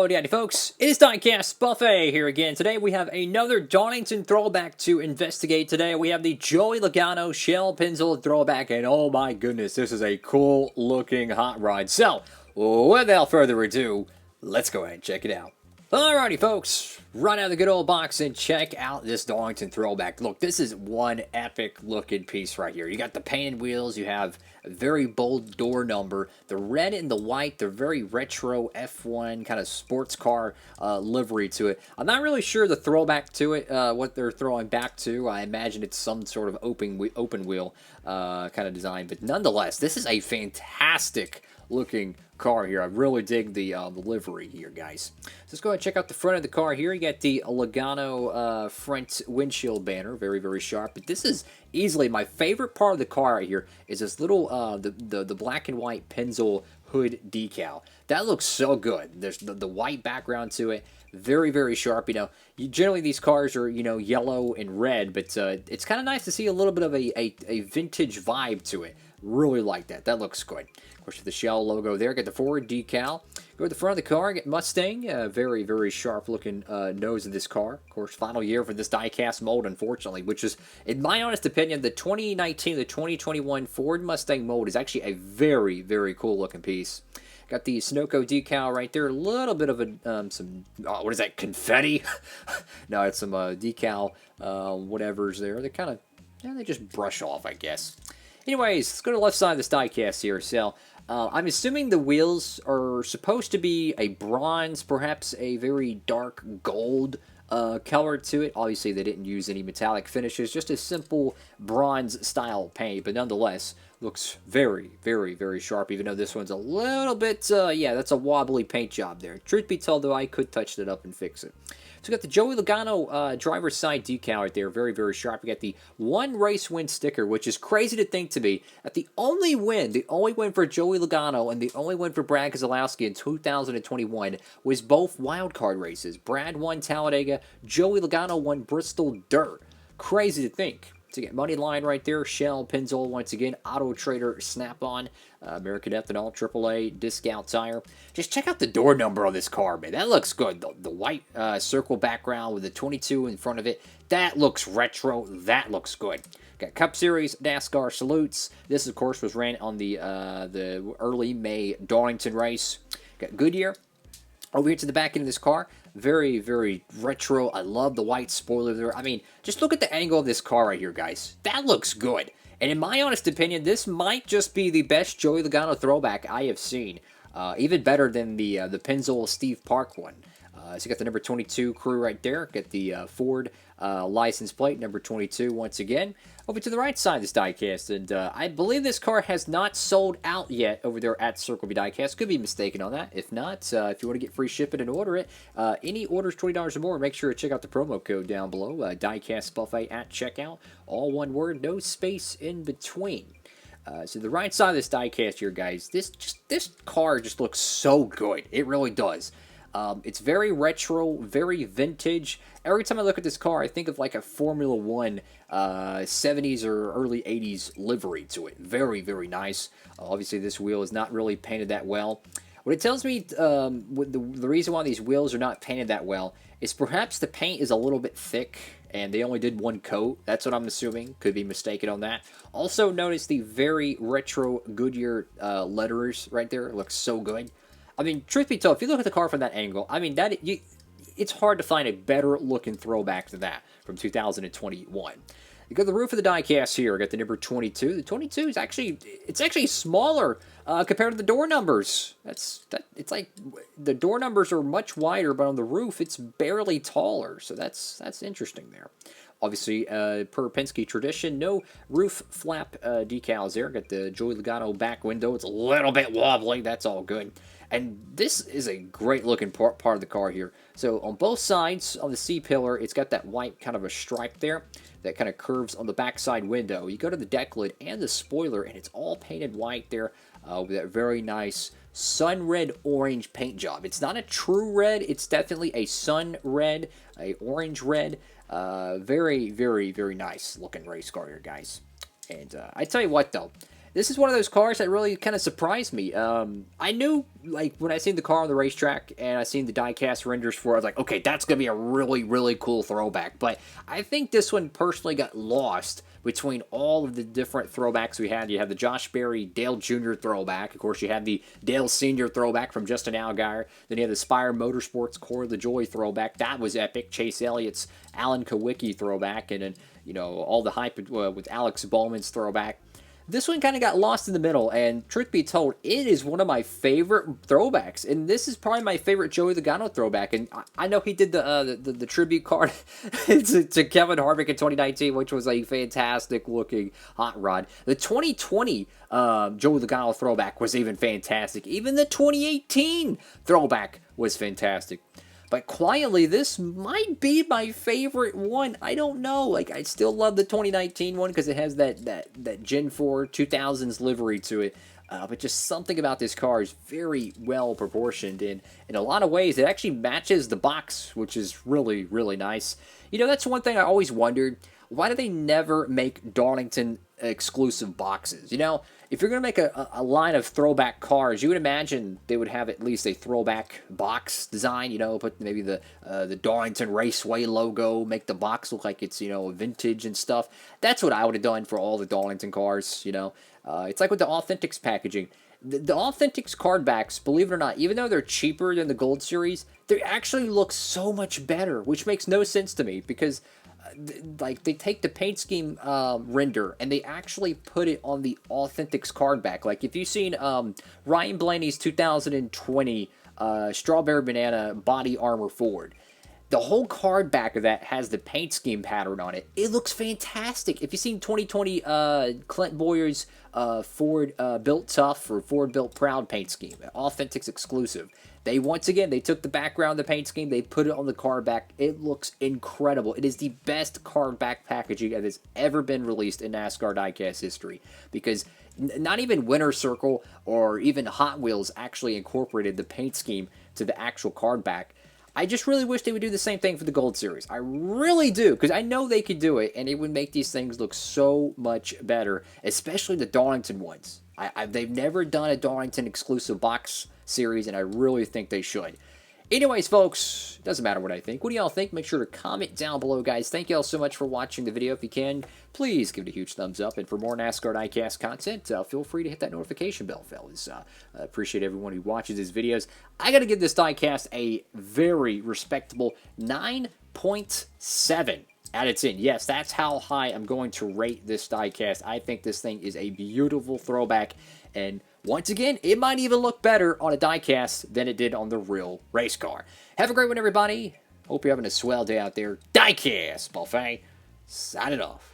Howdy folks, it is Diecastbuffet here again. Today we have another Darlington throwback to investigate. Today we have the Joey Logano shell pencil throwback, and oh my goodness, this is a cool looking hot rod. So, without further ado, let's go ahead and check it out. Alrighty folks, run out of the good old box and check out this Darlington throwback. Look, this is one epic looking piece right here. You got the painted wheels, you have a very bold door number, the red and the white, they're very retro F1 kind of sports car livery to it. I'm not really sure the throwback to it, what they're throwing back to. I imagine it's some sort of open wheel kind of design, but nonetheless, this is a fantastic looking car here. I really dig the livery here, guys. So let's go ahead and check out the front of the car here. You got the Logano front windshield banner, very, very sharp. But this is easily my favorite part of the car right here is this little, the black and white Pennzoil hood decal. That looks so good. There's the white background to it. Very, very sharp. You know, generally these cars are, you know, yellow and red, but it's kind of nice to see a little bit of a vintage vibe to it. Really like that. That looks good. Of course, with the Shell logo there, get the forward decal. Go to the front of the car, get Mustang. Very, very sharp looking nose of this car. Of course, final year for this diecast mold, unfortunately, which is, in my honest opinion, the 2019 to 2021 Ford Mustang mold is actually a very, very cool looking piece. Got the Sunoco decal right there. A little bit of a, what is that, confetti? No, it's some decal whatever's there. They kind of, yeah, they just brush off, I guess. Anyways, let's go to the left side of this diecast here. So, I'm assuming the wheels are supposed to be a bronze, perhaps a very dark gold color to it. Obviously, they didn't use any metallic finishes, just a simple bronze style paint, but nonetheless, looks very, very, very sharp, even though this one's a little bit, yeah, that's a wobbly paint job there. Truth be told, though, I could touch that up and fix it. So we got the Joey Logano driver's side decal right there, very, very sharp. We got the one race win sticker, which is crazy to think to me, that the only win for Joey Logano and the only win for Brad Keselowski in 2021 was both wildcard races. Brad won Talladega, Joey Logano won Bristol Dirt. Crazy to think. To get money line right there, Shell, Pennzoil once again, Auto Trader, Snap-on, American Ethanol, AAA, Discount Tire. Just check out the door number on this car, man. That looks good. The white circle background with the 22 in front of it, that looks retro. That looks good. Got Cup Series, NASCAR salutes. This, of course, was ran on the early May Darlington race. Got Goodyear. Over here to the back end of this car, very, very retro. I love the white spoiler there. I mean, just look at the angle of this car right here, guys. That looks good. And in my honest opinion, this might just be the best Joey Logano throwback I have seen. Even better than the Pennzoil Steve Park one. So you got the number 22 crew right there. Got the Ford license plate, number 22 once again. Over to the right side of this diecast, and I believe this car has not sold out yet over there at Circle B Diecast. Could be mistaken on that. If not, if you want to get free shipping and order it, any orders $20 or more, make sure to check out the promo code down below, Diecastbuffet at checkout. All one word, no space in between. So the right side of this diecast here, guys, this car just looks so good. It really does. It's very retro, very vintage. Every time I look at this car, I think of like a Formula 1 70s or early 80s livery to it. Very, very nice. Obviously, this wheel is not really painted that well. What it tells me, the reason why these wheels are not painted that well is perhaps the paint is a little bit thick and they only did one coat. That's what I'm assuming. Could be mistaken on that. Also, notice the very retro Goodyear letterers right there. It looks so good. I mean, truth be told, if you look at the car from that angle, I mean, it's hard to find a better looking throwback than that from 2021. You go to the roof of the diecast here. I got the number 22. The 22 is actually smaller compared to the door numbers. It's like the door numbers are much wider, but on the roof it's barely taller. So that's interesting there. Obviously, per Penske tradition, no roof flap decals there. Got the Joey Logano back window. It's a little bit wobbly. That's all good. And this is a great looking part of the car here. So on both sides on the C-pillar, it's got that white kind of a stripe there that kind of curves on the backside window. You go to the deck lid and the spoiler, and it's all painted white there with that very nice sun red orange paint job. It's not a true red. It's definitely a sun red, a orange red. Very, very, very nice looking race car here, guys. And I tell you what, though. this is one of those cars that really kind of surprised me. I knew, like, when I seen the car on the racetrack and I seen the diecast renders for it, I was like, okay, that's going to be a really, really cool throwback. But I think this one personally got lost between all of the different throwbacks we had. You have the Josh Berry Dale Jr. throwback. Of course, you have the Dale Sr. throwback from Justin Allgaier. Then you have the Spire Motorsports Core of the Joy throwback. That was epic. Chase Elliott's Alan Kawicki throwback. And then, you know, all the hype with Alex Bowman's throwback. This one kind of got lost in the middle, and truth be told, it is one of my favorite throwbacks, and this is probably my favorite Joey Logano throwback, and I know he did the tribute card to Kevin Harvick in 2019, which was a fantastic-looking hot rod. The 2020 Joey Logano throwback was even fantastic. Even the 2018 throwback was fantastic. But quietly, this might be my favorite one. I don't know. Like, I still love the 2019 one because it has that Gen 4 2000s livery to it. But just something about this car is very well proportioned. And in a lot of ways, it actually matches the box, which is really, really nice. You know, that's one thing I always wondered. Why do they never make Darlington exclusive boxes? You know, if you're going to make a line of throwback cars, you would imagine they would have at least a throwback box design, you know, put maybe the Darlington Raceway logo, make the box look like it's, you know, vintage and stuff. That's what I would have done for all the Darlington cars, you know. It's like with the Authentics packaging. The Authentics card backs, believe it or not, even though they're cheaper than the Gold Series, they actually look so much better, which makes no sense to me because like they take the paint scheme render and they actually put it on the Authentics card back. Like if you've seen Ryan Blaney's 2020 Strawberry Banana Body Armor Ford, the whole card back of that has the paint scheme pattern on it. It looks fantastic. If you've seen 2020 Clint Boyer's Ford Built Tough or Ford Built Proud paint scheme, Authentics exclusive, they once again, they took the background of the paint scheme, they put it on the card back. It looks incredible. It is the best card back packaging that has ever been released in NASCAR Diecast history because not even Winter Circle or even Hot Wheels actually incorporated the paint scheme to the actual card back. I just really wish they would do the same thing for the Gold Series. I really do, because I know they could do it, and it would make these things look so much better, especially the Darlington ones. They've never done a Darlington exclusive box series, and I really think they should. Anyways, folks, doesn't matter what I think. What do y'all think? Make sure to comment down below, guys. Thank y'all so much for watching the video. If you can, please give it a huge thumbs up. And for more NASCAR Diecast content, feel free to hit that notification bell, fellas. I appreciate everyone who watches these videos. I got to give this diecast a very respectable 9.7 out of 10. Yes, that's how high I'm going to rate this diecast. I think this thing is a beautiful throwback, and once again, it might even look better on a diecast than it did on the real race car. Have a great one, everybody. Hope you're having a swell day out there. Diecast Buffet, signing off.